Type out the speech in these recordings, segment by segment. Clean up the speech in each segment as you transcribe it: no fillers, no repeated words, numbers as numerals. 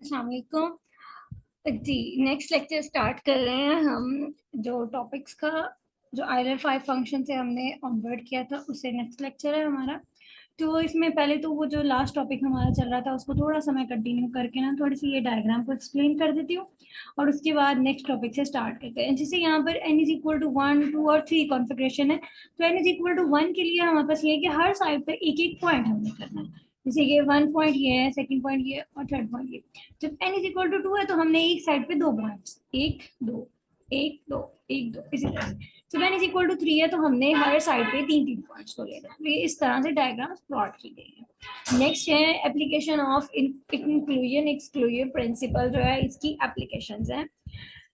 अस्सलाम वालेकुम जी। Next lecture start कर रहे हैं हम। जो टॉपिक्स का जो आइलर 5 फंक्शन से हमने ऑनवर्ड किया था उससे नेक्स्ट लेक्चर है हमारा। तो इसमें पहले तो वो जो लास्ट टॉपिक हमारा चल रहा था उसको थोड़ा सा मैं कंटिन्यू करके ना थोड़ी सी ये डायग्राम को एक्सप्लेन कर देती हूँ और उसके बाद नेक्स्ट टॉपिक से स्टार्ट करते हैं। जैसे यहाँ पर n इज इक्वल टू 1 2 और 3 कॉन्फ़िगरेशन है, तो n इज इक्वल टू 1 के लिए हमारे पास ये है कि हर साइड पे एक एक पॉइंट हमने करना है। जैसे ये 1 पॉइंट ये है, सेकंड पॉइंट ये और थर्ड पॉइंट ये। जब n इज इक्वल टू 2 है तो हमने एक साइड पे दो पॉइंट्स, एक दो एक दो एक दो इसी तरह से। जब n इज इक्वल टू 3 है तो हमने हर साइड पे तीन तीन पॉइंट्स को लेना है। तो ये इस तरह से डायग्राम प्लॉट की गई है। नेक्स्ट है application of inclusion exclusion principal, जो है इसकी एप्लीकेशंस हैं।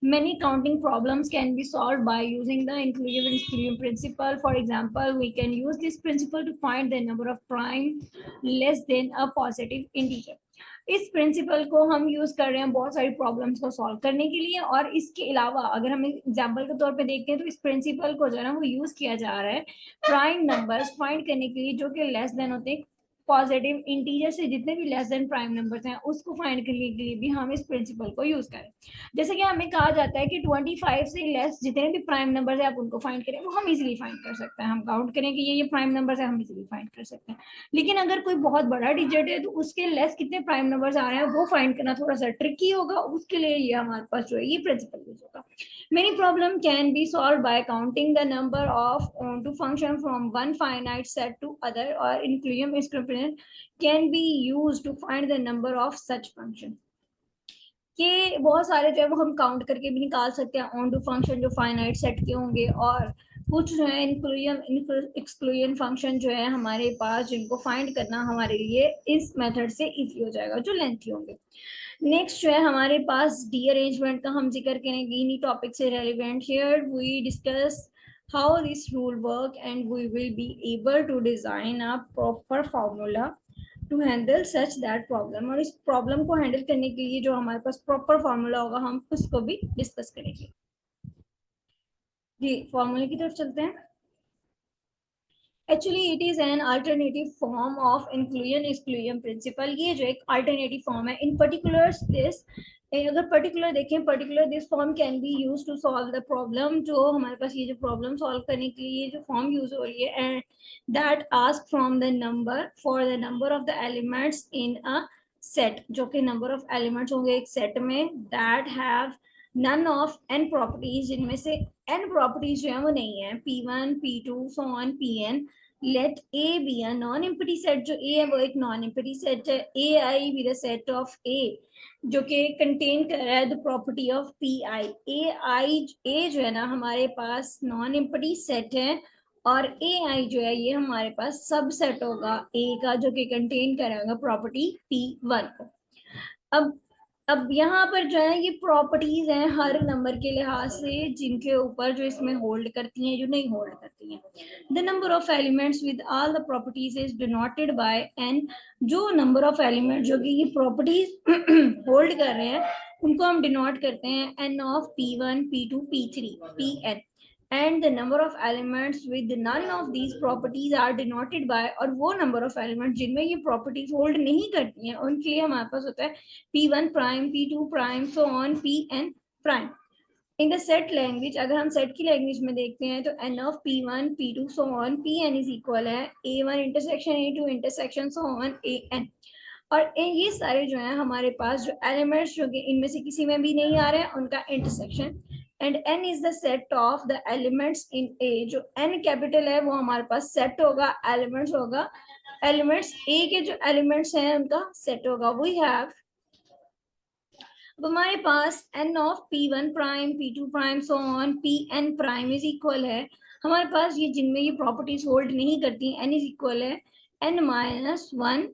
Many counting problems can be solved by using the inclusive and exclusive principle. For example, we can use this principle to find the number of prime less than a positive integer. इस principal को हम use कर रहे हैं बहुत सारी problems को solve करने के लिए। और इसके अलावा अगर हम एग्जांपल के तौर पे देखते हैं तो इस प्रिंसिपल को जो है ना वो यूज किया जा रहा है प्राइम नंबर्स फाइंड करने के लिए जो कि लेस देन होते हैं पॉजिटिव इंटीजर से। जितने भी लेस देन प्राइम नंबर्स हैं उसको फाइंड करने के लिए भी हम इस प्रिंसिपल को यूज करें। जैसे कि हमें कहा जाता है कि 25 से लेस जितने भी प्राइम नंबर्स है आप उनको फाइंड करें, वो हम इजीली फाइंड कर सकते हैं। हम काउंट करें कि ये प्राइम नंबर्स है, हम इजीली फाइंड कर सकते हैं। लेकिन अगर कोई बहुत बड़ा डिजिट है तो उसके लेस कितने प्राइम नंबर्स आ रहे हैं वो फाइंड करना थोड़ा सा ट्रिकी होगा। उसके लिए ये हमारे पास जो है ये प्रिंसिपल यूज होगा। Many problem can be solved by counting the number of to function from one finite set to other, or inclusive expression can be used to find the number of such function. कि बहुत सारे जो है वो हम count करके भी निकाल सकते हैं ऑन टू फंक्शन जो फाइनाइट सेट के होंगे, और कुछ जो है इंक्लूजन एक्सक्लूजन फंक्शन जो है हमारे पास जिनको फाइंड करना हमारे लिए इस मेथड से इजी हो जाएगा जो लेंथी होंगे। नेक्स्ट जो है हमारे पास डी अरेंजमेंट का हम जिक्र करेंगे इन्हीं टॉपिक से relevant. Here we discuss how this rule work and we will be able to design a proper formula to handle such that problem. और इस प्रॉब्लम को हैंडल करने के लिए जो हमारे पास प्रॉपर फॉर्मूला होगा हम उसको भी डिस्कस करेंगे। जी फॉर्मूले की तरफ चलते हैं। Actually it is an alternative form of inclusion exclusion principle. ये जो एक अल्टरनेटिव फॉर्म है। इन पर्टिकुलर दिस अगर पर्टिकुलर देखें, particular this form can be use to solve the problem. जो हमारे पास ये जो प्रॉब्लम सॉल्व करने के लिए जो फॉर्म यूज हो रही है, and that ask from the number for the number of the elements in a set, जो कि नंबर ऑफ एलिमेंट्स होंगे एक सेट में, that have none of N properties, जिनमें से एन प्रॉपर्टीज जो है वो नहीं है, P1 P2 so on Pn। let A be a non-empty set, जो A है वो एक non-empty set है। AI be the set of A जो कि कंटेन कर रहा है the property of PI। A जो है ना हमारे पास non-empty set है, और AI जो है ये हमारे पास सब सेट होगा A का जो कि कंटेन करेगा प्रॉपर्टी P1 को। अब यहाँ पर जो है ये प्रॉपर्टीज हैं हर नंबर के लिहाज से जिनके ऊपर जो इसमें होल्ड करती हैं, जो नहीं होल्ड करती हैं। The number of elements with all the properties is denoted by N. जो नंबर ऑफ एलिमेंट जो कि ये प्रॉपर्टीज होल्ड कर रहे हैं उनको हम डिनोट करते हैं N of P1 P2 P3 Pn। and the number of elements with none of these properties are denoted by, और वो number of elements जिनमें ये properties hold नहीं करती हैं उनके लिए हमारे पास होता है P1 prime P2 prime so on Pn prime। In the set language अगर हम सेट की लैंग्वेज में देखते हैं तो n of P1 P2 so on Pn is equal है A1 intersection A2 intersection so on An। और ये सारे जो है हमारे पास जो एलिमेंट्स जो कि इनमें से किसी में भी नहीं आ रहे हैं उनका intersection. And n is the set of the elements in A। जो n कैपिटल है वो हमारे पास सेट होगा, एलिमेंट्स होगा, एलिमेंट्स A के जो एलिमेंट्स हैं उनका सेट होगा। वी हैव अब हमारे पास n of P1 prime P2 prime so on Pn prime is equal है हमारे पास ये जिनमें ये प्रॉपर्टीज होल्ड नहीं करती n इज इक्वल है n minus 1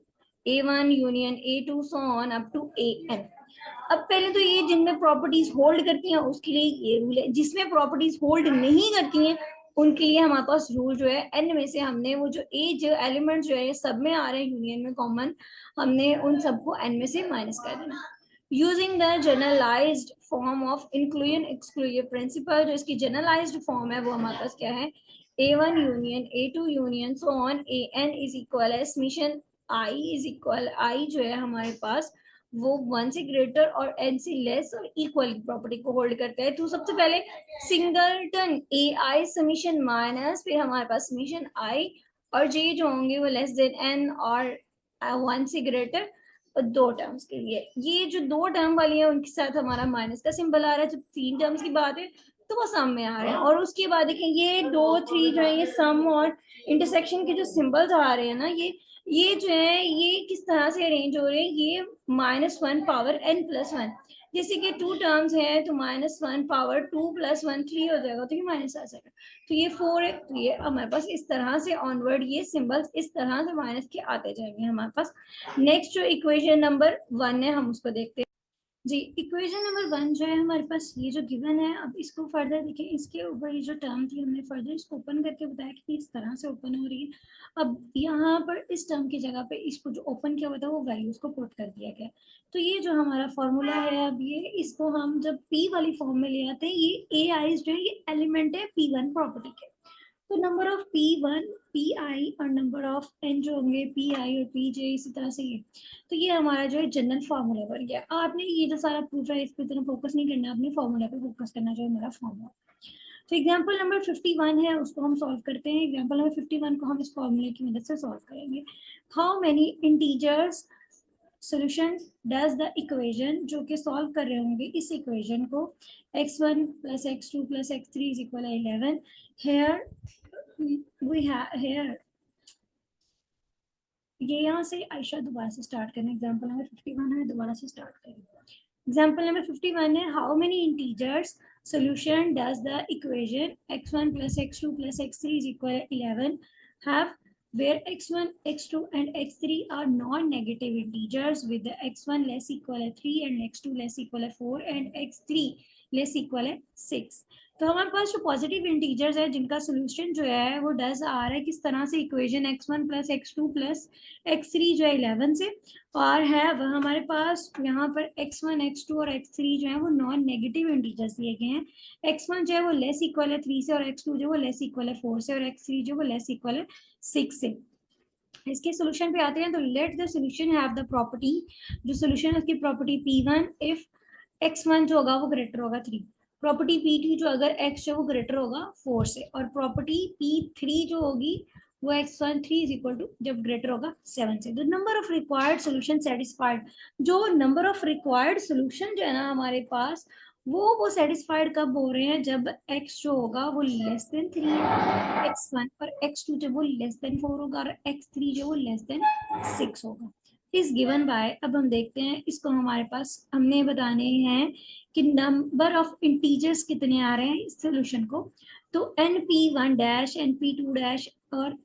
A1 union A2 so on up to An। अब पहले तो ये जिनमें प्रॉपर्टीज होल्ड करती हैं उसके लिए ये रूल है, जिसमें प्रॉपर्टीज होल्ड नहीं करती हैं उनके लिए हमारे पास रूल जो है n में से हमने वो जो A जो एलिमेंट जो है सब में आ रहे हैं यूनियन में कॉमन, हमने उन सबको n में से माइनस कर देना। Using the generalized form of inclusion exclusion principle, जो इसकी generalized form है वो हमारे पास क्या है A1 union A2 union so on An is equal है summation I is equal I जो है हमारे पास वो 1 से ग्रेटर और n से लेस और इक्वल की प्रॉपर्टी को होल्ड करते हैं। तो सबसे पहले सिंगलटन ए आई समीशन माइनस, फिर हमारे पास समीशन आई और जे जो होंगे वो लेस देन n और 1 से ग्रेटर, और दो टर्म्स के लिए। ये जो दो टर्म वाली है उनके साथ हमारा माइनस का सिंबल आ रहा है। जब तीन टर्म्स की बात है तो वो सम में आ रहे हैं। और उसके बाद देखें ये 2 3 जो है ये सम और इंटरसेक्शन के जो सिंबल्स आ रहे हैं ना, ये जो है ये किस तरह से अरेंज हो रहे हैं, ये -1 पावर n प्लस 1। जैसे कि टू टर्म्स है तो -1 पावर 2 + 1 3 हो जाएगा, तो ये माइनस आ जाएगा। तो ये 4 है, तो ये हमारे पास इस तरह से ऑनवर्ड ये सिंबल्स इस तरह से माइनस के आते जाएंगे हमारे पास। नेक्स्ट जो इक्वेशन नंबर 1 है हम उसको देखते हैं जी। इक्वेशन नंबर 1 जो है हमारे पास ये जो गिवन है, अब इसको फर्दर देखिए, इसके ऊपर ये जो टर्म थी हमने फर्दर इसको ओपन करके बताया कि इस तरह से ओपन हो रही है। अब यहाँ पर इस टर्म की जगह पे इसको जो ओपन किया हुआ था वो वैल्यूज को पुट कर दिया गया। तो ये जो हमारा फॉर्मूला है, अब ये इसको हम जब पी वाली फॉर्म में ले आते हैं, ये ए आई जो है ये एलिमेंट है P1 प्रॉपर्टी के। तो नंबर ऑफ P1 PI और नंबर ऑफ N जो होंगे PI और PJ, इसी तरह से ये। तो ये हमारा जो है जनरल फार्मूला बन गया। आपने ये जो सारा प्रूफ है इस पर इतना फोकस नहीं करना, आपने फार्मूला पे फोकस करना जो है हमारा फार्मूला। तो एग्जाम्पल नंबर 51 है, उसको हम सॉल्व करते हैं। एग्जाम्पल नंबर 51 को हम इस फॉर्मूले की मदद से सॉल्व करेंगे। How many integers solution does the equation, जो कि सॉल्व कर रहे होंगे इस इक्वेशन को, x1 + x2 + x3 = 11। here we have here, ये यहाँ से आयशा दोबारा से स्टार्ट करें। एग्जाम्पल नंबर 51 है, दोबारा से स्टार्ट करें। एग्जाम्पल नंबर 51 है, how many integers solution does the equation x1 + x2 + x3 = 11 have where x1 x2 and x3 are non-negative integers with the x1 less equal 3 and x2 less equal 4 and x3 less equal 6। तो हमारे पास जो positive integers है जिनका solution जो है वो does आ रहा है किस तरह से, इक्वेशन x1 + x2 + x3 जो है 11 से, और है वह हमारे पास यहाँ पर x1 x2 और x3 जो है वो नॉन नेगेटिव इंटीजर्स दिए गए हैं। x1 जो है वो लेस इक्वल है 3 से, और x2 जो है वो लेस इक्वल है 4 से, और x3 जो है वो लेस इक्वल है 6 से। इसके सोल्यूशन पे आते हैं। तो let the solution have the property, जो सोल्यूशन है उसकी प्रॉपर्टी P1 इफ x1 जो होगा वो ग्रेटर होगा 3, प्रॉपर्टी P2 जो अगर x जो वो ग्रेटर होगा 4 से, और प्रॉपर्टी P3 जो होगी वो x1 3 = जब ग्रेटर होगा 7 से। The number of required solution satisfied, जो नंबर ऑफ रिक्वायर्ड सोल्यूशन जो है ना हमारे पास, वो सेटिस्फाइड कब हो रहे हैं, जब x जो होगा वो लेस देन 3 है, x1 और x2 जब वो लेस देन 4 होगा, और x3 जो वो लेस देन 6 होगा। इस गिवन बाय, अब हम देखते हैं इसको, हमारे पास हमने बताने हैं कि नंबर ऑफ इंटीजर्स कितने आ रहे हैं इस सोल्यूशन को। तो np1 np2 और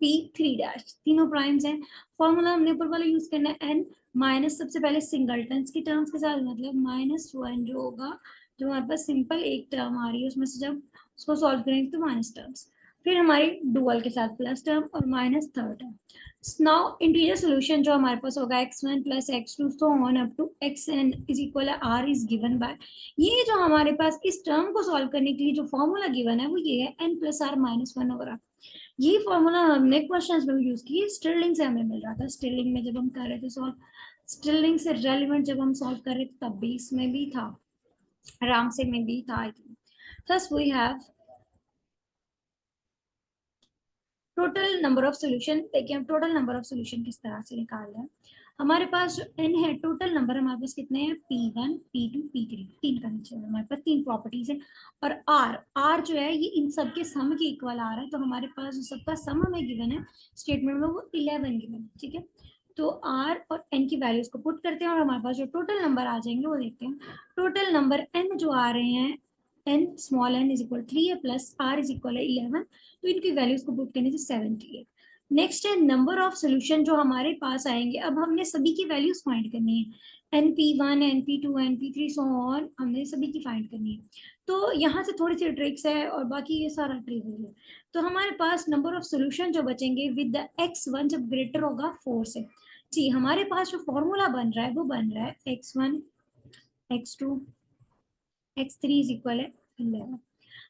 p3 तीनों प्राइम्स हैं। फॉर्मूला हमने ऊपर वाला यूज करना है, n माइनस सबसे पहले सिंगलटन्स की टर्म्स के साथ, मतलब -1 जो होगा, जो हमारे पास सिंपल एक टर्म आ रही है उसमें से जब उसको सॉल्व करेंगे तो माइनस टर्म्स, फिर हमारी डुअल के साथ प्लस टर्म और minus third term. Now integer solution जो हमारे पास होगा x1 + x2 so on up to xn = r is given by, ये जो हमारे पास इस टर्म को सॉल्व करने के लिए जो फॉर्मूला गिवन है वो ये है n + r - 1 over r। ये फॉर्मूला हमने क्वेश्चंस में यूज की, स्टिरलिंग से हमें मिल रहा था। स्टिरलिंग में जब हम कर रहे थे सॉल्व, स्टिरलिंग से रेलिवेंट जब हम सॉल्व कर रहे थे तब भी इसमें भी था, रामसे में भी था। Thus we have total number of solution. देखिए हम टोटल नंबर ऑफ सोल्यूशन किस तरह से निकाल रहे हैं। हमारे पास जो n है, टोटल नंबर हमारे पास कितने हैं, P1 P2 P3, तीन कंडीशन हमारे पास, तीन प्रॉपर्टीज है। और r जो है ये इन सब के सम के इक्वल आ रहा है। तो हमारे पास जो सबका सम हमें गिवन है स्टेटमेंट में वो 11 गिवन है, ठीक है। तो r और n की वैल्यूज को पुट करते हैं और हमारे पास जो टोटल नंबर आ जाएंगे वो देखते हैं। टोटल नंबर n जो आ रहे हैं, n स्मॉल n = 3 है प्लस r = 11, तो इनकी वैल्यूज को पुट करने से 78। नेक्स्ट है नंबर ऑफ सोल्यूशन जो हमारे पास आएंगे। अब हमने सभी की वैल्यूज फाइंड करनी है, np1 np2 np3 so on, हमने सभी की फाइंड करनी है। तो यहाँ से थोड़ी सी ट्रिक्स है और बाकी ये सारा ट्रिवियल है। तो हमारे पास नंबर ऑफ सोल्यूशन जो बचेंगे विद द x1 जब ग्रेटर होगा 4 से, जी हमारे पास जो फॉर्मूला बन रहा है वो बन रहा है x1 x2 x3 = 11।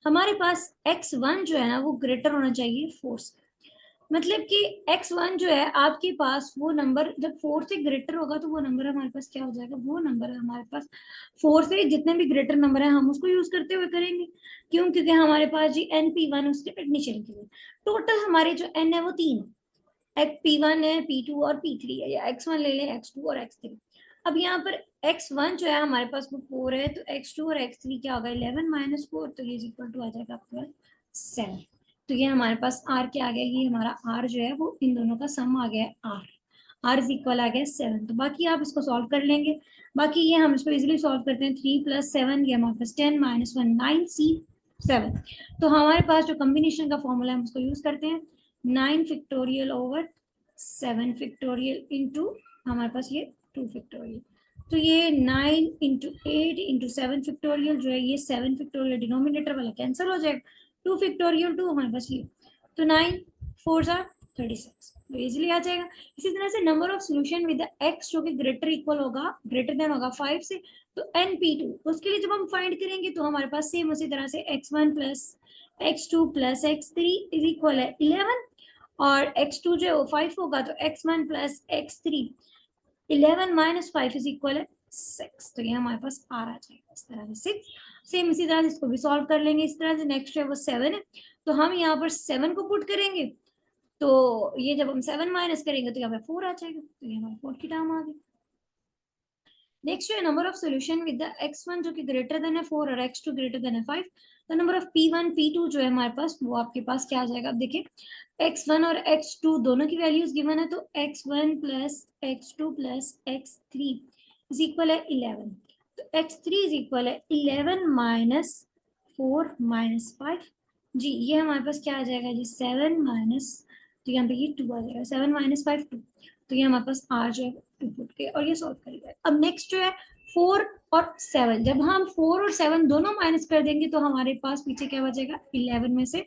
हमारे पास x1 जो है ना वो ग्रेटर होना चाहिए 4 से। मतलब कि x1 जो है आपके पास वो नंबर जब 4 से ग्रेटर होगा तो वो नंबर हमारे पास क्या हो जाएगा, वो नंबर हमारे पास 4 से जितने भी ग्रेटर नंबर है हम उसको यूज करते हुए करेंगे। क्यों? क्योंकि हमारे पास जी NP1 उसके एडमिशन के लिए टोटल हमारे जो n है वो 3 है, P1 है, P2 और P3 है, या x1 ले लें, x2 और x3। अब यहाँ पर x1 जो है हमारे पास वो 4 है, तो x2 और x3 क्या होगा, 11 माइनस 4, तो ये इक्वल टू आ जाएगा आपके पास 7। तो ये हमारे पास r क्या आ गया, ये हमारा r जो है वो इन दोनों का सम आ गया है r इज इक्वल आ गया 7। तो बाकी आप इसको सॉल्व कर लेंगे। बाकी ये हम इसको इजीली सॉल्व करते हैं, 3 + 7 ये हमारे पास 10 - 1 9 c 7। तो हमारे पास जो कॉम्बिनेशन का फॉर्मूला है हम उसको यूज करते हैं, 9 फैक्टोरियल ओवर 7 फैक्टोरियल इंटू हमारे पास ये 2 फैक्टोरियल। तो ये 9 इंटू 8 इंटू 7 फैक्टोरियल जो है ये 7 फैक्टोरियल डिनोमिनेटर वाला कैंसिल हो जाएगा, 2 फैक्टोरियल 2 हमारे पास ये, तो 9 4 जार 36, तो इजीली आ जाएगा। इसी तरह से number of solution with x जो कि ग्रेटर इक्वल होगा, ग्रेटर देन होगा 5 से, तो NP2 उसके लिए जब हम फाइंड करेंगे तो हमारे पास सेम उसी तरह से x1 plus x2 plus x3 is equal है 11, और x2 जो है वो 5 होगा, तो x1 plus x3 11 minus 5 is equal है 6। तो ये हमारे पास r आ जाएगा इस तरह से 6। सेम इसी तरह से इसको भी सॉल्व कर लेंगे। इस तरह से नेक्स्ट है वो 7 है, तो हम यहाँ पर 7 को पुट करेंगे, तो ये जब हम 7 माइनस करेंगे तो यहाँ पे 4 आ जाएगा, तो ये हमारा 4 की टर्म आ गई। नेक्स्ट जो है number of solution with the x1 जो कि ग्रेटर देन है 4 और x2 ग्रेटर देन है 5, तो नंबर ऑफ P1 P2 जो है हमारे पास वो आपके पास क्या आ जाएगा, अब देखिए x1 और x2 दोनों की वैल्यूज गिवन है, तो x1 plus x2 plus x3 is equal है 11, तो x3 इज इक्वल है 11 माइनस 4 माइनस 5, जी ये हमारे पास क्या आ जाएगा जी 7 माइनस, तो यहाँ पे ये 2 आ जाएगा, 7 माइनस 5 2, तो ये हमारे पास r जो है इनपुट के, और ये सॉल्व करेगा। अब नेक्स्ट जो है 4 और 7, जब हम 4 और 7 दोनों माइनस कर देंगे तो हमारे पास पीछे क्या बचेगा, 11 में से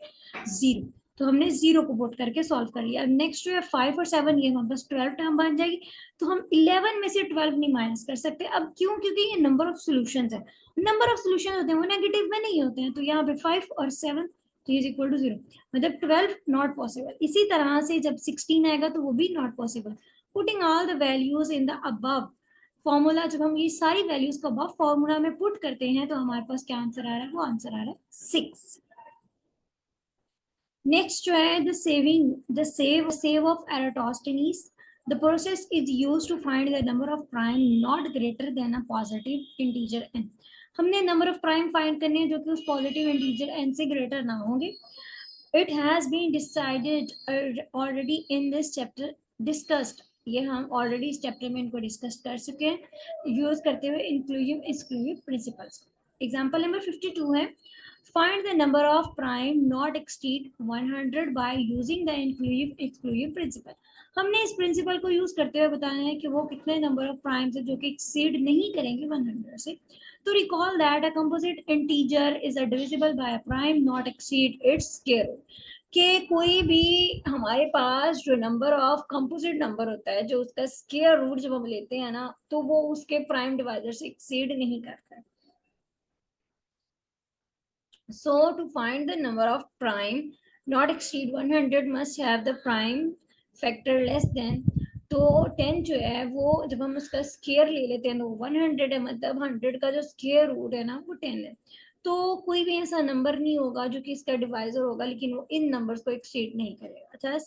0, तो हमने 0 को पुट करके सॉल्व कर लिया। अब नेक्स्ट जो है 5 और 7 ये हमारे पास 12 टर्म बन जाएगी, तो हम 11 में से 12 नहीं माइनस कर सकते। अब क्यों? क्योंकि ये नंबर ऑफ सॉल्यूशंस है, नंबर ऑफ सॉल्यूशन होते हैं वो नेगेटिव में नहीं होते हैं, तो यहाँ पे 5 और 7 तो इज इक्वल टू 0, मतलब 12 नॉट पॉसिबल। इसी तरह से जब 16 आएगा तो वो भी not possible. Putting all the values in the above formula, जब हम ये सारी वैल्यूज को अबव फॉर्मूला में पुट करते हैं तो हमारे पास क्या आंसर आ रहा है, वो आंसर आ रहा है 6। नेक्स्ट जो है the sieve of Eratosthenes, the process is used to find the number of prime not greater than a positive integer n। हमने नंबर ऑफ प्राइम फाइंड करने हैं जो कि उस पॉजिटिव इंटीजर n से ग्रेटर ना होंगे। It has been decided already in this chapter discussed, ये हम ऑलरेडी इस चैप्टर में इनको डिस्कस कर चुके हैं यूज करते हुए inclusive exclusive principles. Example number 52 है, find the number of prime not exceed 100 by using the inclusive exclusive principle। हमने इस प्रिंसिपल को यूज करते हुए बताया है कि वो कितने नंबर ऑफ प्राइम्स है जो कि एक्सीड नहीं करेंगे 100 से। तो recall that a composite integer is a divisible by a prime not exceed its square root, कि कोई भी हमारे पास जो नंबर ऑफ कंपोजिट नंबर होता है जो उसका स्क्वायर रूट जब हम लेते हैं ना तो वो उसके प्राइम डिवाइजर से एक्सीड नहीं करता है। So to find the number of prime not exceed 100 must have the prime factor less than, तो 10 जो है वो जब हम उसका स्केयर ले लेते हैं तो 100 है, मतलब 100 का जो स्केयर रूट है ना वो 10 है, तो कोई भी ऐसा नंबर नहीं होगा जो कि इसका डिवाइजर होगा लेकिन वो इन नंबर्स को एक्सीड नहीं करेगा। अच्छा,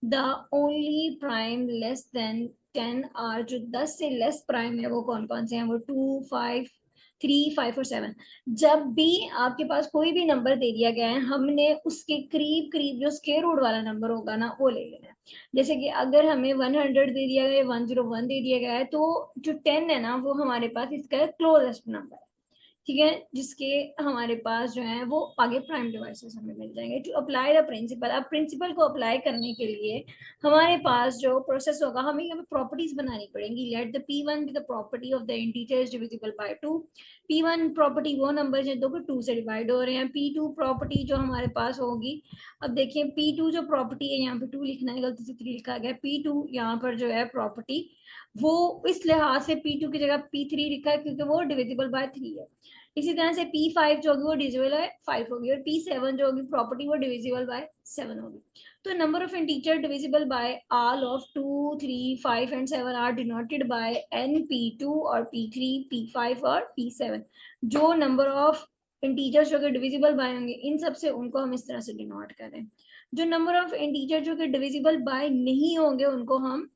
the only prime less than 10 are, जो 10 से लेस प्राइम है वो कौन कौन से हैं, वो 2 5 3 5 और 7। जब भी आपके पास कोई भी नंबर दे दिया गया है हमने उसके करीब करीब जो स्क्वायर रूट वाला नंबर होगा ना वो ले लेना है। जैसे कि अगर हमें 100 दे दिया गया है, 101 दे दिया गया है, तो जो 10 है ना वो हमारे पास इसका क्लोजेस्ट नंबर है, ठीक है, जिसके हमारे पास जो है वो आगे प्राइम डिवाइसेस हमें मिल जाएंगे। टू अप्लाई द प्रिंसिपल, अब प्रिंसिपल को अप्लाई करने के लिए हमारे पास जो प्रोसेस होगा हमें यहाँ पे प्रॉपर्टीज बनानी पड़ेंगी। Let the P1 be the property of the integer is divisible by 2। P1 property वो नंबर है जो 2 से डिवाइड हो रहे हैं। P2 प्रॉपर्टी जो हमारे पास होगी, अब देखिए P2 जो प्रॉपर्टी है, यहाँ पे 2 लिखना है, गलती से 3 लिखा गया। P2 यहाँ पर जो है प्रॉपर्टी वो इस लिहाज से P2 की जगह P3 लिखा है क्योंकि वो डिविजिबल बाय 3 है। इसी तरह से P5 जो होगी वो डिविजिबल बाय 5 होगी, और P7 जो होगी प्रॉपर्टी वो डिविजिबल बाय 7 होगी। तो number of integer divisible by all of 2, 3, 5 and 7 are denoted by n, p2 और p3, p5 और p7। जो नंबर ऑफ इंटीजर्स जो कि डिविजिबल बाय होंगे इन सब से उनको हम इस तरह से डिनोट करें। जो नंबर ऑफ इंटीजर जो कि डिविजिबल बाय नहीं होंगे उनको हम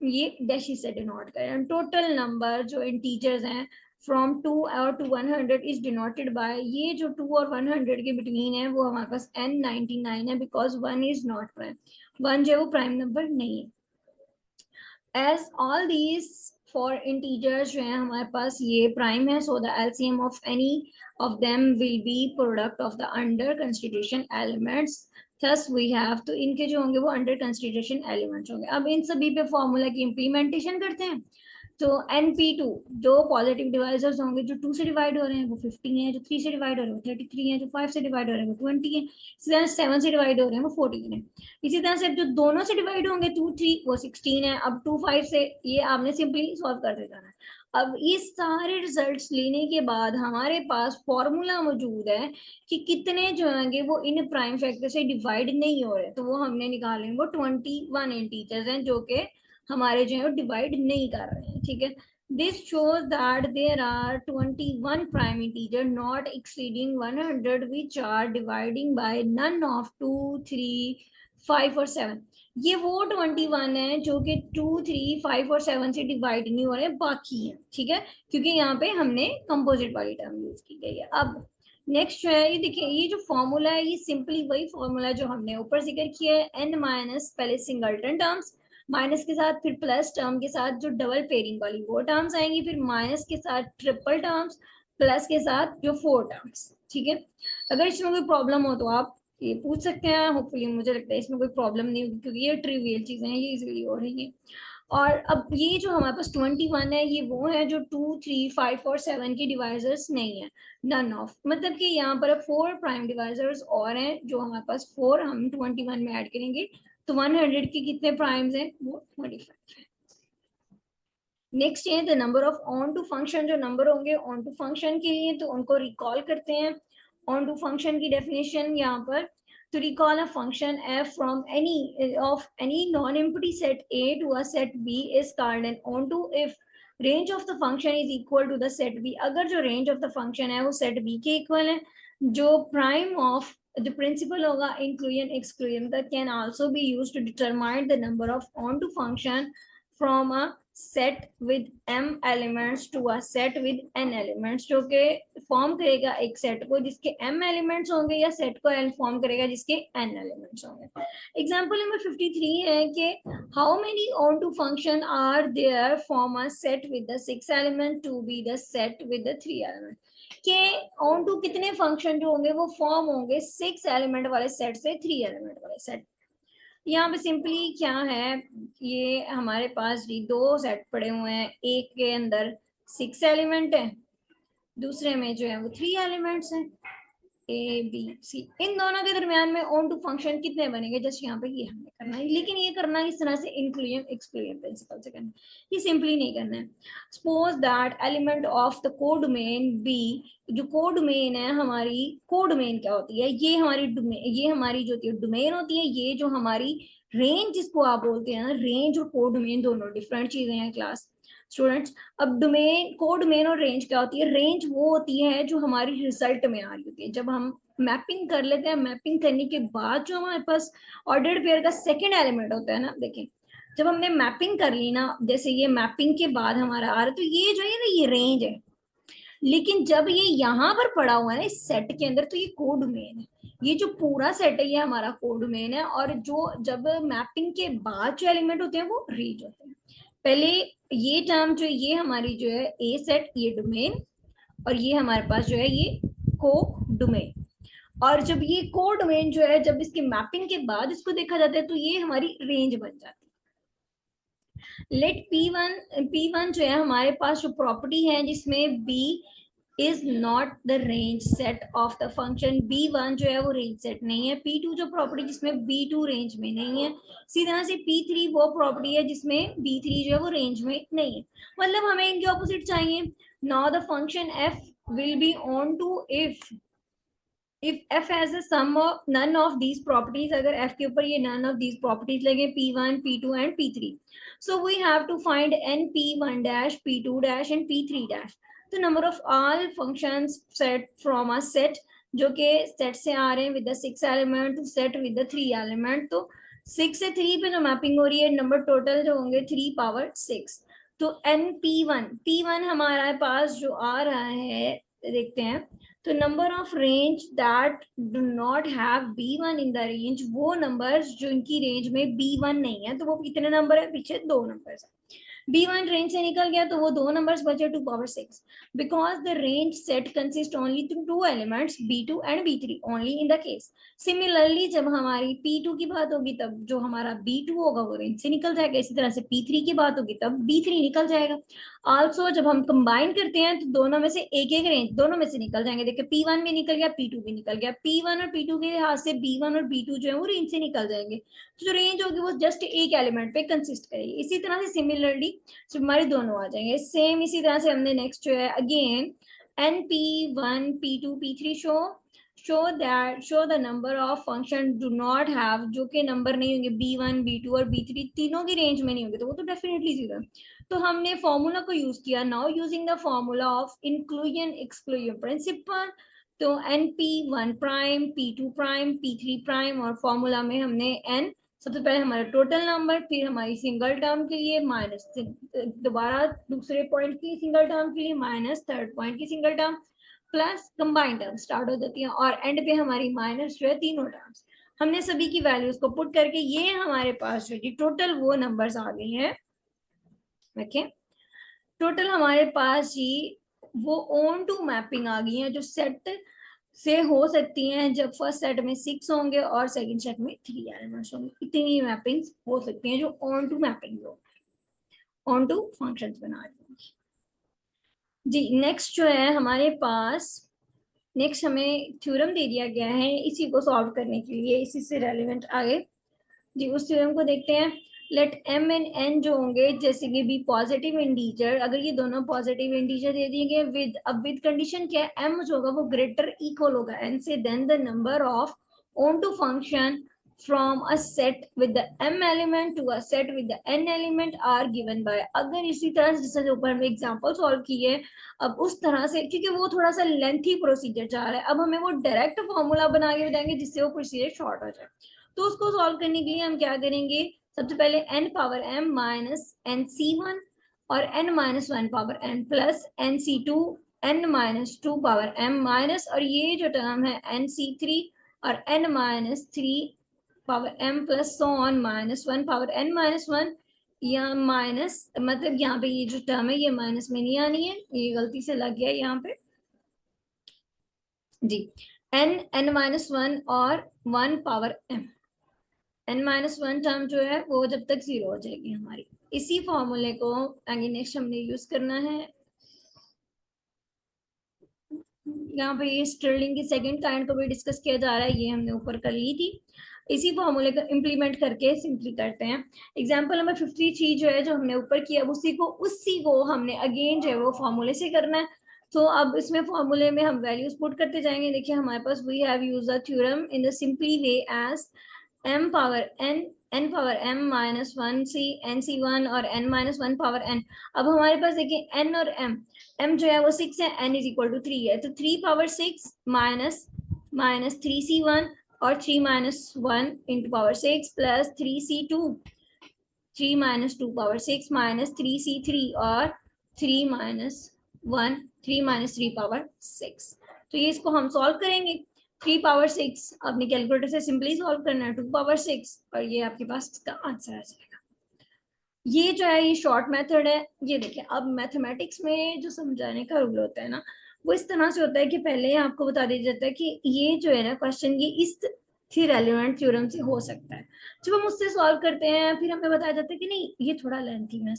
ये डैश से डिनोट करें। टोटल नंबर जो इंटीजर्स हैं फ्रॉम 2 और टू 100 इज डिनोटेड बाय, ये जो 2 और 100 के बिटवीन है वो हमारे पास n99 है, बिकॉज 1 इज नॉट प्राइम, 1 जो है वो प्राइम नंबर नहीं है। As all these four integers जो है हमारे पास ये प्राइम है, so the LCM of any of them will be product of the under consideration elements. Thus we have, तो इनके जो होंगे वो अंडर कंसिडरेशन एलिमेंट्स होंगे। अब इन सभी पे फॉर्मूला की इम्प्लीमेंटेशन करते हैं। तो np2 जो पॉजिटिव डिवाइजर्स होंगे जो 2 से डिवाइड हो रहे हैं वो 50 है, जो 3 से डिवाइड हो रहे हैं वो 33 है, जो 5 से डिवाइड हो रहे हैं वो 20 है, इसी तरह 7 से डिवाइड हो रहे हैं वो 14 है। इसी तरह से जो दोनों से डिवाइड होंगे 2, 3 वो 16 है। अब 2, 5 से ये आपने सिंपली सॉल्व कर देना है। अब ये सारे रिजल्ट्स लेने के बाद हमारे पास फॉर्मूला मौजूद है कि कितने जो होंगे वो इन प्राइम फैक्टर से डिवाइड नहीं हो रहे, तो वो हमने निकाले वो 21 इंटीजर्स हैं जो कि हमारे जो है डिवाइड नहीं कर रहे हैं। ठीक है, this shows that there are 21 prime integer not exceeding 100 which are dividing by none of 2, 3, 5 और 7। ये वो 21 है जो कि 2, 3, 5 और 7 से डिवाइड नहीं हो रहे, बाकी है। ठीक है, क्योंकि यहाँ पे हमने कंपोजिट वाली टर्म यूज की गई है। अब नेक्स्ट जो है ये देखिए, ये जो फॉर्मूला है ये सिंपली वही फॉर्मूला है जो हमने ऊपर जिक्र किया है। n माइनस पहले सिंगलटन टर्म्स, माइनस के साथ फिर प्लस टर्म के साथ जो डबल पेयरिंग वाली वो टर्म्स आएंगी, फिर माइनस के साथ ट्रिपल टर्म्स, प्लस के साथ जो 4 टर्म्स। ठीक है, अगर इसमें कोई प्रॉब्लम हो तो आप ये पूछ सकते हैं। होपफुली मुझे लगता है इसमें कोई प्रॉब्लम नहीं होगी क्योंकि ये ट्रिवियल चीजें हैं, ये इजीली हो रही है। और अब ये जो हमारे पास 21 है ये वो है जो 2, 3, 5 और 7 की डिवाइजर्स नहीं है, नन ऑफ, मतलब कि यहाँ पर 4 प्राइम डिवाइजर्स और हैं जो हमारे पास 4 हम 21 में ऐड करेंगे तो 100 के कितने प्राइम्स हैं वो 25 है। नेक्स्ट है the number of onto function, जो नंबर होंगे ऑन टू फंक्शन के लिए तो उनको रिकॉल करते हैं। ऑन टू फंक्शन की डेफिनेशन यहाँ पर, to recall a function f from any non-empty set A to a set B is called an onto if range of the function is equal to the set B। अगर जो range of the function है वो set B के equal है, जो prime of the principal होगा inclusion exclusion that can also be used to determine the number of onto function from a set with m elements to a set with n elements, जो कि form करेगा एक set को जिसके m elements होंगे या set को form करेगा जिसके n एलिमेंट्स होंगे। एग्जांपल नंबर 53 है कि how many onto function are there form a set with the 6 element to be the set with the 3 element, के ऑन टू कितने फंक्शन जो होंगे वो फॉर्म होंगे 6 एलिमेंट वाले सेट से 3 एलिमेंट वाले सेट। यहाँ पे सिंपली क्या है, ये हमारे पास जी 2 सेट पड़े हुए हैं, एक के अंदर 6 एलिमेंट है, दूसरे में जो है वो 3 एलिमेंट्स हैं ए बी सी। इन दोनों के दरमियान में ऑन टू फंक्शन कितने बनेंगे, जैसे यहाँ पे ये हमें करना है, लेकिन ये करना इस तरह से इंक्लूजन एक्सक्लूजन प्रिंसिपल से करना है, ये सिंपली नहीं करना है। Suppose that element of the codomain be, जो कोडोमेन है हमारी, कोडोमेन क्या होती है, ये हमारी ये हमारी जो होती है डोमेन होती है, ये जो हमारी रेंज जिसको आप बोलते हैं ना, रेंज और कोडोमेन दोनों डिफरेंट चीजें हैं क्लास स्टूडेंट्स। अब डोमेन, कोडोमेन और रेंज क्या होती है, रेंज वो होती है जो हमारी रिजल्ट में आ रही होती है, जब हम मैपिंग कर लेते हैं, मैपिंग करने के बाद जो हमारे पास ऑर्डर्ड पेयर का सेकंड एलिमेंट होता है ना, देखें जब हमने मैपिंग कर ली ना, जैसे ये मैपिंग के बाद हमारा आ रहा है तो ये जो है ना ये रेंज है, लेकिन जब ये यहाँ पर पड़ा हुआ है ना इस सेट के अंदर तो ये कोडोमेन है, ये जो पूरा सेट है ये हमारा कोडोमेन है, और जो जब मैपिंग के बाद जो एलिमेंट होते हैं वो रेंज होते हैं। पहले ये टर्म जो ये हमारी जो है ए सेट ये डोमेन, और ये हमारे पास जो है ये को डोमेन, और जब ये को डोमेन जो है जब इसकी मैपिंग के बाद इसको देखा जाता है तो ये हमारी रेंज बन जाती है। लेट P1 जो है हमारे पास जो प्रॉपर्टी है जिसमें B is not the range set of the function, B1 जो है वो रेंज सेट नहीं है, P2 जो प्रॉपर्टी जिसमें B2 रेंज में नहीं है, इसी तरह से P3 वो प्रॉपर्टी है जिसमें B3 जो है वो रेंज में नहीं है, मतलब हमें इनके ऑपोजिट चाहिए। Now the function f will be on to if if f has a sum of none of these properties, अगर f के ऊपर ये none of these properties लगे p1 p2 and p3, so we have to find n p1 dash p2 dash and p3 dash. तो number of all functions set from a set जो के set से आ रहे हैं with the 6 element to set with the 3 element, तो 6 से 3 पे जो मैपिंग हो रही है नंबर टोटल जो होंगे 3 पावर 6, तो n p1 हमारे पास जो आ रहा है देखते हैं, तो number of range that do not have b1 in the range, वो नंबर्स जो इनकी रेंज में b1 नहीं है, तो वो कितने नंबर है, पीछे 2 नंबर्स है। b1 रेंज से निकल गया तो वो 2 नंबर्स बचे 2 power 6, because the range set consist only through 2 elements b2 and b3 only in the case. Similarly जब हमारी p2 की बात होगी तब जो हमारा b2 होगा वो रेंज से निकल जाएगा, इसी तरह से p3 की बात होगी तब b3 निकल जाएगा। आल्सो जब हम कंबाइन करते हैं तो दोनों में से एक एक रेंज दोनों में से निकल जाएंगे, देखिए p1 भी निकल गया p2 भी निकल गया, p1 और p2 के लिहाज से b1 और b2 जो है वो रेंज से निकल जाएंगे, तो जो रेंज होगी वो जस्ट एक एलिमेंट पे कंसिस्ट करेगी। इसी तरह से सिमिलरली जब हमारे दोनों आ जाएंगे सेम, इसी तरह से हमने नेक्स्ट जो है again n p1 p2 p3 show the number of function do not have, जो के नंबर नहीं होंगे b1 b2 और b3 तीनों की रेंज में नहीं होंगे, तो वो तो डेफिनेटली जीरो है। तो हमने फॉर्मूला को यूज किया, now using the formula of inclusion exclusion principal, तो np1 prime p2 prime p3 prime, और फॉर्मूला में हमने n सबसे पहले हमारा टोटल नंबर, फिर हमारी सिंगल टर्म के लिए माइनस, दोबारा दूसरे पॉइंट की सिंगल टर्म के लिए माइनस, थर्ड पॉइंट की single term plus combined term start हो जाती है, और एंड पे हमारी माइनस जो है तीनों टर्म्स। हमने सभी की वैल्यूज को पुट करके ये हमारे पास जो टोटल वो नंबर्स आ गई हैं, ओके। टोटल हमारे पास ही वो ऑन टू मैपिंग आ गई है जो सेट से हो सकती हैं, जब फर्स्ट सेट में 6 होंगे और सेकंड सेट में 3 एलिमेंट्स होंगे, इतनी मैपिंग्स हो सकती हैं जो ऑन टू मैपिंग हो, ऑन टू फंक्शंस बना रही हैं जी। नेक्स्ट जो है हमारे पास, नेक्स्ट हमें थ्योरम दे दिया गया है, इसी को सॉल्व करने के लिए इसी से रेलेवेंट आगे जी उस थ्योरम को देखते हैं। लेट m एंड n जो होंगे जैसे कि भी पॉजिटिव इंटीजर, अगर ये दोनों पॉजिटिव इंटीजर दे दिए गए विद, अब विद कंडीशन क्या है, m जो होगा वो ग्रेटर इक्वल होगा n से, then the number of onto function from a set with the m element to a set with the n element are given by, अगर इसी तरह से जैसे ऊपर में एग्जांपल सॉल्व किए, अब उस तरह से क्योंकि वो थोड़ा सा लेंथी प्रोसीजर चाह रहा है, अब हमें वो डायरेक्ट फॉर्मूला बना के बताएंगे जिससे वो प्रोसीजर शॉर्ट हो जाए। तो उसको सॉल्व करने के लिए हम क्या करेंगे, सबसे पहले n power m minus N C one और n minus one power n plus N C two n minus two power m minus, और ये जो टर्म है n सी थ्री और n minus three power m plus so on minus one power n minus one, या minus मतलब यहाँ पे ये जो टर्म है ये माइनस में नहीं आनी है, ये गलती से लग गया यहाँ पे जी, n माइनस वन और one power m, n minus one term जो है वो जब तक जीरो हो जाएगी हमारी। इसी फॉर्मूले को आगे नेक्स्ट हमने यूज करना है, यहाँ पे ये स्टर्लिंग की सेकंड काइंड को भी डिस्कस किया जा रहा है, ये हमने ऊपर कर ली थी। इसी फॉर्मूले को इम्प्लीमेंट करके सिंपली करते हैं। एग्जांपल नंबर 53 जो है जो हमने ऊपर किया उसी को हमने अगेन जो है वो फॉर्मूले से करना है। तो अब इसमें फॉर्मूले में हम वैल्यूज पुट करते जाएंगे। देखिए हमारे पास we have used the theorem in the simply way as m power n power m minus one C N C one और n minus one power n। अब हमारे पास देखिए n और m जो है वो 6 है, n इज इक्वल टू 3 है, तो 3 पावर 6 माइनस माइनस 3c1 और 3 minus one into power 6 plus 3c2, 3 minus two power 6 minus 3c3 और 3 माइनस वन 3 माइनस 3 पावर 6। तो ये इसको हम सॉल्व करेंगे। 3 पावर 6 अपने कैलकुलेटर से सिंपली सॉल्व करना है, 2 पावर 6 और ये आपके पास इसका आंसर आ जाएगा। ये जो है ये शॉर्ट मेथड है। ये देखिए अब मैथमेटिक्स में जो समझाने का रूल होता है ना वो इस तरह से होता है कि पहले आपको बता दिया जाता है कि ये जो है ना क्वेश्चन ये इस रेलेवेंट थ्योरम से हो सकता है। जब हम उससे सॉल्व करते हैं फिर हमें बताया जाता है कि नहीं ये थोड़ा लेंथी में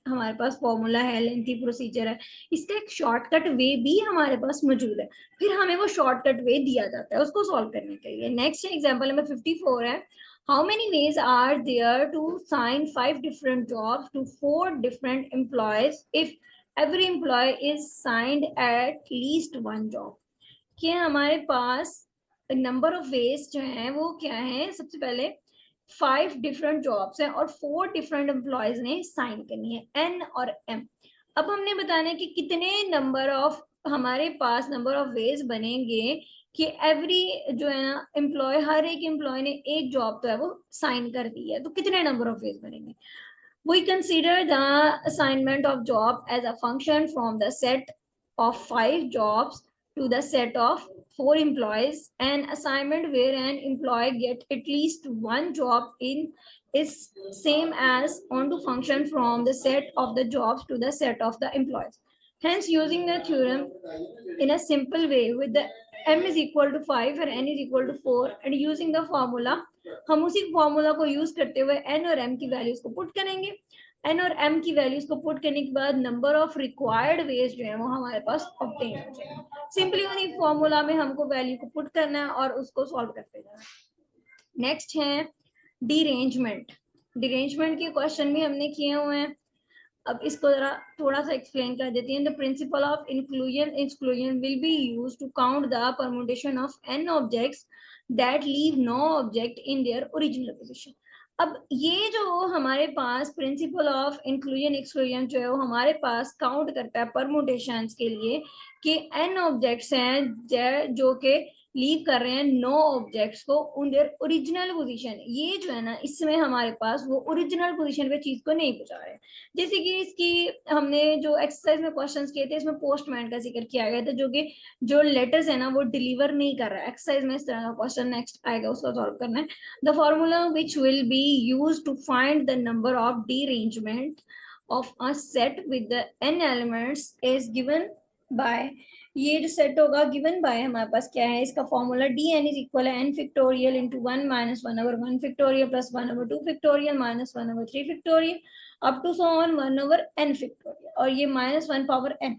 हमारे पास फॉर्मूला है, लेंथी प्रोसीजर है, इसका एक शॉर्टकट वे भी हमारे पास मौजूद है, फिर हमें वो शॉर्टकट वे दिया जाता है उसको सॉल्व करने के लिए। नेक्स्ट एग्जाम्पल नंबर 54 है, how many ways are there to assign 5 different jobs to 4 different employees if every employee is assigned at least one job? कि हमारे पास नंबर ऑफ वेज जो है वो क्या है, सबसे पहले 5 डिफरेंट जॉब्स हैं और 4 डिफरेंट एम्प्लॉयज ने साइन करनी है, एन और एम। अब हमने बताना है कि कितने नंबर ऑफ हमारे पास नंबर ऑफ वेज बनेंगे कि एवरी जो है ना एम्प्लॉय, हर एक एम्प्लॉय ने एक जॉब तो है वो साइन कर दी है, तो कितने नंबर ऑफ वेज बनेंगे। We consider the assignment of job as a function from the set of 5 jobs to the set of 4 employees. An assignment where an employee get at least one job in is same as on to function from the set of the jobs to the set of the employees. Hence, using the theorem in a simple way with the m is equal to 5 and n is equal to 4 and using the formula, हम उसी formula को use करते हुए n और m की values को put करेंगे। n और m की वैल्यूज को पुट करने के बाद नंबर ऑफ रिक्वायर्ड वेज जो है वो हमारे पास ऑब्टेन हो जाएगा। सिंपली उन्हीं फॉर्मूला में हमको वैल्यू को पुट करना है और उसको सॉल्व करते जाना। नेक्स्ट है डीरेंजमेंट। डीरेंजमेंट के क्वेश्चन भी हमने किए हुए हैं, अब इसको जरा थोड़ा सा एक्सप्लेन कर देती हैं। The principle of inclusion exclusion will be used to count the permutation of n objects that leave no object in their original position. अब ये जो हमारे पास प्रिंसिपल ऑफ इंक्लूजन एक्सक्लूजन जो है वो हमारे पास काउंट करता है परमुटेशंस के लिए कि n ऑब्जेक्ट्स हैं जो कि लीव कर रहे हैं नो ऑब्जेक्ट्स को उन देयर ओरिजिनल पोजीशन। ये जो है ना इसमें हमारे पास वो ओरिजिनल पोजीशन पे चीज को नहीं पहुंचा रहे हैं। जैसे कि इसकी हमने जो एक्सरसाइज में क्वेश्चंस किए थे इसमें पोस्टमैन का जिक्र किया गया था, जो कि जो लेटर्स है ना वो डिलीवर नहीं कर रहा है। एक्सरसाइज में इस तरह का क्वेश्चन नेक्स्ट आएगा, उसको सॉल्व करना है। The formula which will be use to find the number of derangement of a set with the n elements is given by, ये जो सेट होगा गिवन बाय हमारे पास क्या है, इसका फॉर्मूला dn इज इक्वल है n factorial into 1 minus 1 over 1 factorial plus 1 over 2 factorial minus 1 over 3 factorial up to so on 1 over n factorial और ये माइनस 1 पावर n।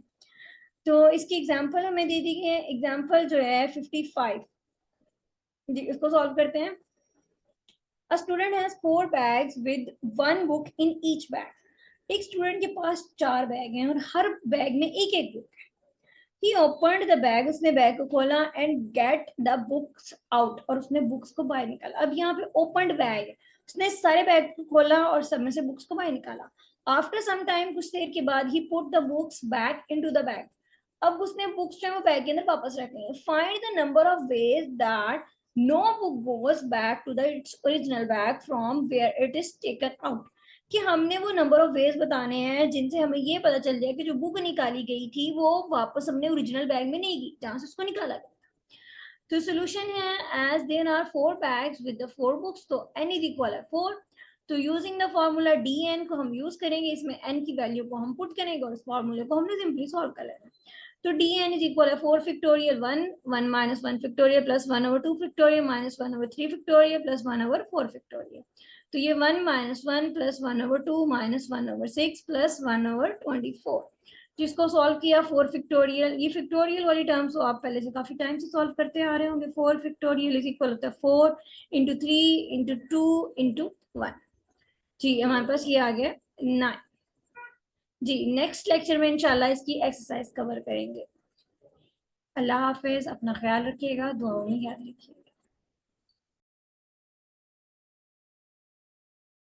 तो इसकी एग्जांपल हमें दे दी गई है, एग्जांपल जो है 55 जी, इसको सॉल्व करते हैं। A student has 4 bags with 1 book in each bag. एक स्टूडेंट के पास 4 बैग हैं और हर बैग में एक एक बुक है। He opened the bag, उसने बैग को खोला and get the books out, और उसने बुक्स को बाहर निकाला। अब यहाँ पे opened बैग है, उसने सारे बैग को खोला और सब में से बुक्स को बाहर निकाला। After some time, कुछ देर के बाद he put the books back into the bag. अब उसने बुक्स जो है वो बैग के अंदर वापस रखनी है। Find the number of ways that no book goes back to the its original bag from where it is taken out. कि हमने वो नंबर ऑफ वेज बताने हैं जिनसे हमें ये पता चल जाए कि जो बुक निकाली गई थी वो वापस हमने ओरिजिनल बैग में नहीं गई जहां से उसको निकाला गया। तो सोल्यूशन है as there are 4 bags with the 4 books, तो n इज इक्वल है 4। तो यूजिंग द फॉर्मूला dn को हम यूज करेंगे, इसमें n की वैल्यू को हम पुट करेंगे और इस फॉर्मूले को हमने सिंपली सॉल्व कर लेना। तो dn इज इक्वल है 4 factorial 1 1 minus 1 factorial plus 1 over 2 factorial minus 1 over 3 factorial plus 1 over 4 factorial. तो ये 1 minus 1 plus 1 over 2 minus 1 over 6 plus 1 over 24, जिसको सॉल्व किया 4 फैक्टोरियल। ये फैक्टोरियल वाली टर्म्स तो आप पहले से काफी टाइम से सॉल्व करते आ रहे होंगे। 4 फैक्टोरियल इज इक्वल होता है 4 इंटू 3 इंटू 2 इंटू 1। जी हमारे पास ये आ गया 9। जी नेक्स्ट लेक्चर में इंशाल्लाह इसकी एक्सरसाइज कवर करेंगे। अल्लाह हाफिज, अपना ख्याल रखिएगा, दुआओं में याद रखिएगा।